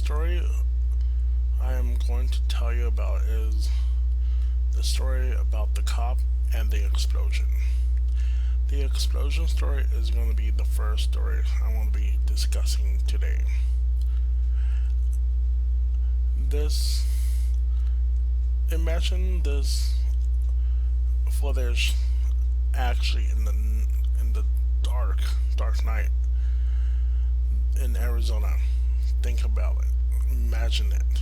story I am going to tell you about is the story about the cop and the explosion. The explosion story is going to be the first story I want to be discussing today. This Imagine this footage actually in the dark night in Arizona. Think about it. Imagine it.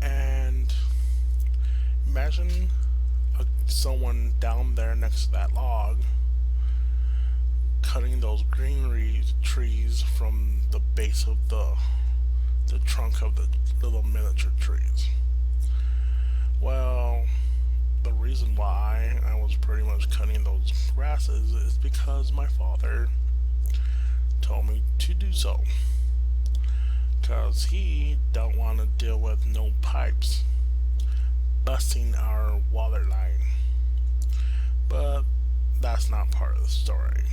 And imagine someone down there next to that log cutting those greenery trees from the base of the trunk of the little miniature trees. Well, the reason why I was pretty much cutting those grasses is because my father told me to do so. Because he don't want to deal with no pipes busting our water line. But that's not part of the story.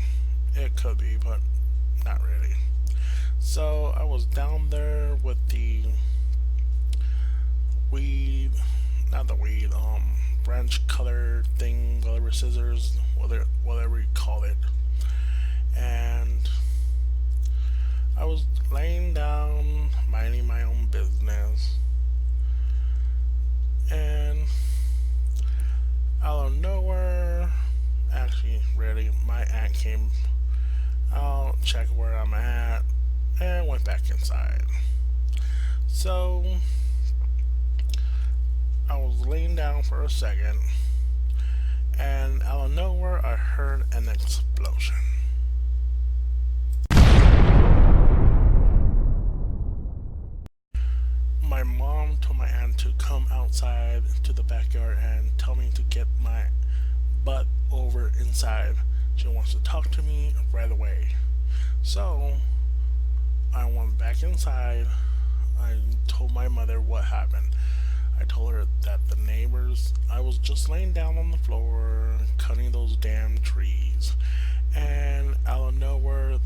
It could be, but not really. So I was down there with the weed, not the weed, branch cutter thing, whatever, scissors, whatever you call it. And I was laying down, minding my own business, and out of nowhere, actually, really, my aunt came out, checked where I'm at, and went back inside. So I was laying down for a second, and out of nowhere, I heard an explosion. My mom told my aunt to come outside to the backyard and tell me to get my butt over inside. She wants to talk to me right away. So I went back inside. I told my mother what happened. I told her that the neighbors, I was just laying down on the floor cutting those damn trees, and out of nowhere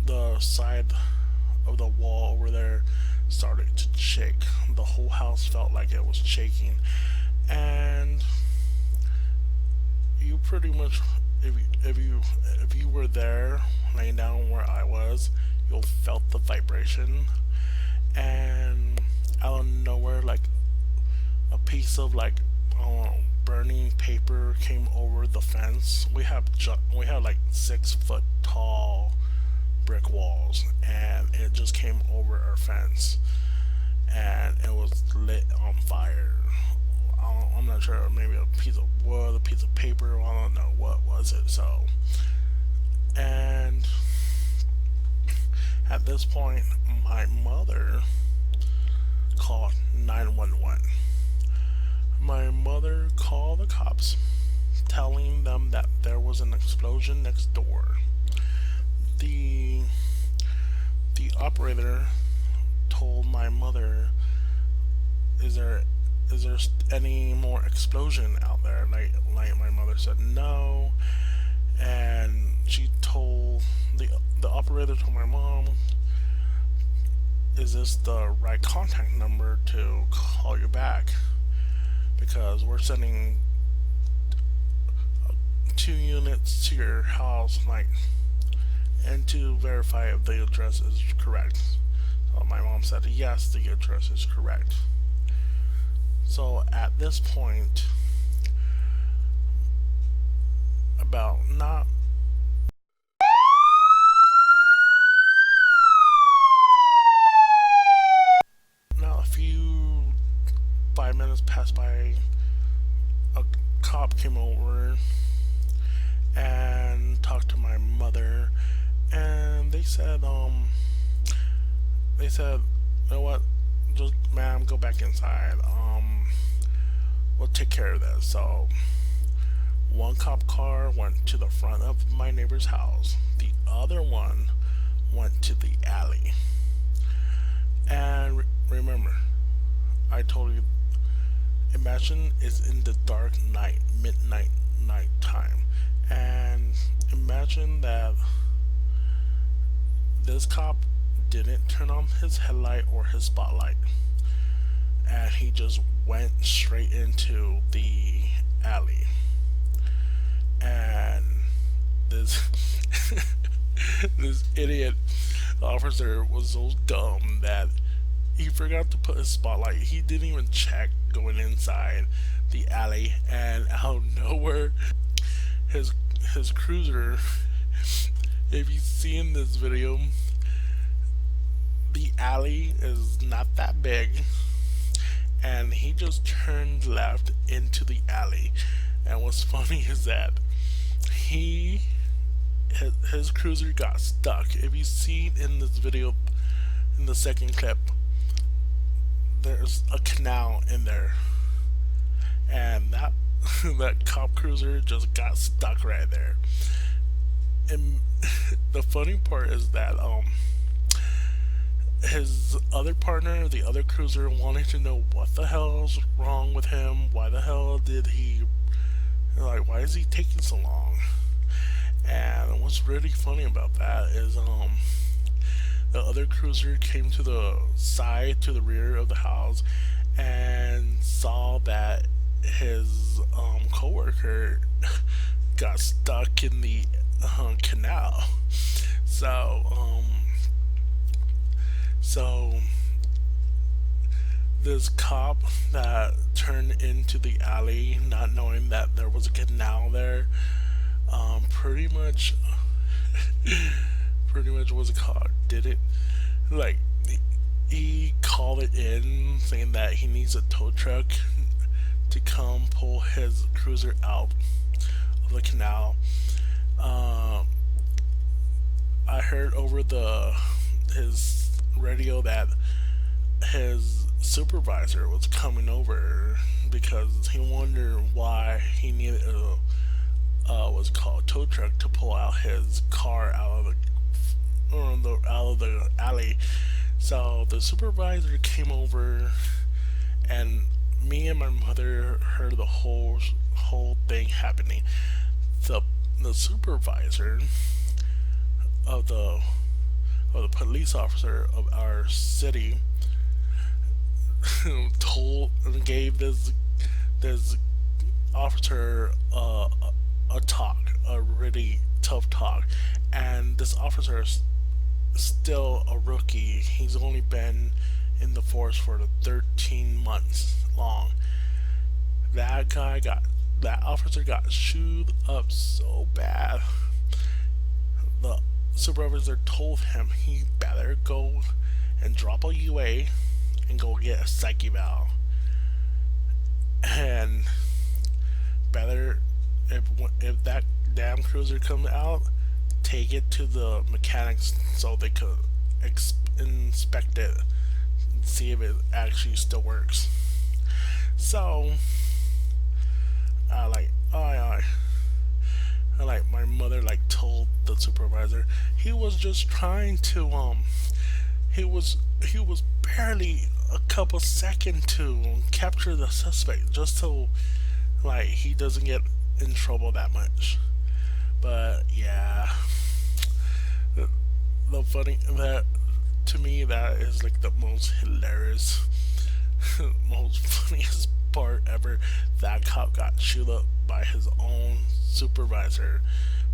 the side of the wall over there started to shake. The whole house felt like it was shaking, and you pretty much, if you were there laying down where I was, you'll felt the vibration. And out of nowhere, like a piece of burning paper came over the fence. We had like 6 foot tall brick walls, and it just came over our fence, and it was lit on fire. I'm not sure, maybe a piece of wood, a piece of paper, I don't know what was it. So, and at this point, my mother called 911. My mother called the cops, telling them that there was an explosion next door. The operator told my mother, is there any more explosion out there? Like my mother said no, and she told the operator told my mom, is this the right contact number to call you back? Because we're sending 2 units to your house, and to verify if the address is correct. So my mom said yes, the address is correct. So at this point, about not a few 5 minutes passed by, a cop came over and talked to my mother, and they said, you know what, just, ma'am, go back inside. We'll take care of this. So one cop car went to the front of my neighbor's house. The other one went to the alley. And remember, I told you, imagine it's in the dark night, midnight night time, and imagine that this cop didn't turn on his headlight or his spotlight, and he just went straight into the alley. And this this idiot officer was so dumb that he forgot to put his spotlight. He didn't even check going inside the alley, and out of nowhere, his his cruiser. If you see in this video, the alley is not that big, and he just turned left into the alley. And what's funny is that he his cruiser got stuck. If you see in this video, in the second clip, there's a canal in there, and that that cop cruiser just got stuck right there. And the funny part is that his other partner, the other cruiser, wanted to know what the hell's wrong with him. Why the hell did he, like, why is he taking so long? And what's really funny about that is the other cruiser came to the side, to the rear of the house, and saw that his coworker got stuck in the canal. So this cop that turned into the alley, not knowing that there was a canal there, pretty much was caught. Did it, like, he called it in, saying that he needs a tow truck to come pull his cruiser out of the canal. I heard over his radio that his supervisor was coming over because he wondered why he needed what's called tow truck to pull out his car out of the alley. So the supervisor came over, and me and my mother heard the whole thing happening. The supervisor of the police officer of our city gave this officer a talk, a really tough talk, and this officer is still a rookie. He's only been in the force for 13 months long. That officer got chewed up so bad. The supervisor told him he better go and drop a UA and go get a psych eval, and better, if that damn cruiser comes out, take it to the mechanics so they could inspect it and see if it actually still works. So my mother told the supervisor he was just trying to he was barely a couple seconds to capture the suspect, just so he doesn't get in trouble that much. But yeah, the funny, that to me, that is the most hilarious most funniest part ever. That cop got chewed up by his own supervisor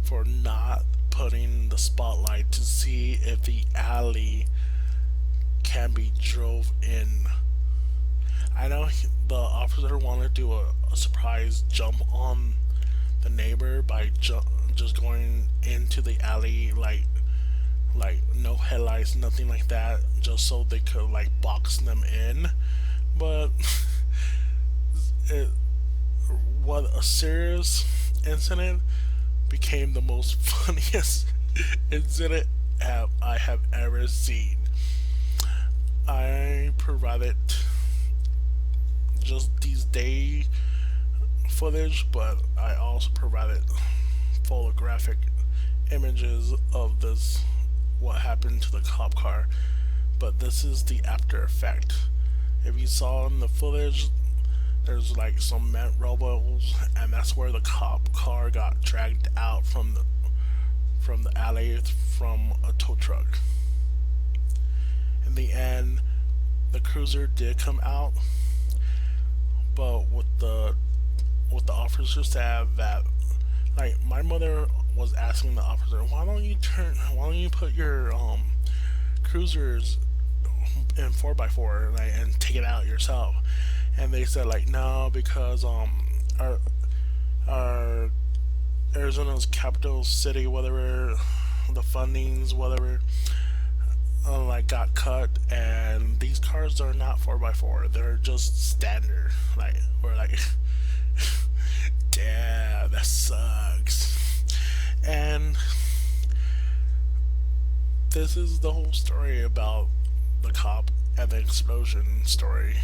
for not putting the spotlight to see if the alley can be drove in. I know the officer wanted to do a surprise jump on the neighbor by just going into the alley, like no headlights, nothing like that, just so they could box them in. But what a serious incident became the most funniest incident I have ever seen. I provided just these day footage, but I also provided photographic images of what happened to the cop car. But this is the after effect. If you saw in the footage, there's some rubbles, and that's where the cop car got dragged out from the alley from a tow truck. In the end, the cruiser did come out, but what the officer said that, like, my mother was asking the officer, why don't you put your cruisers in 4x4, like, and take it out yourself? And they said, like, no, because our Arizona's capital city, whatever, the fundings, whatever, like, got cut, and these cars are not 4x4. They're just standard. Like, we're like, damn, that sucks. And this is the whole story about the cop and the explosion story.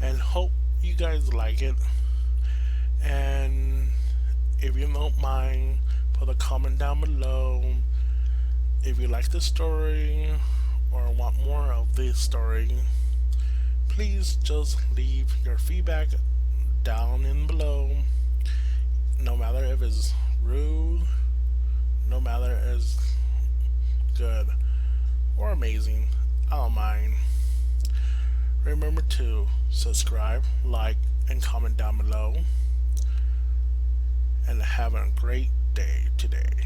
And hope you guys like it. And if you don't mind, put a comment down below if you like the story or want more of this story. Please just leave your feedback down in below. No matter if it's rude, no matter if it's good or amazing, I don't mind. Remember to subscribe, like, and comment down below. And have a great day today.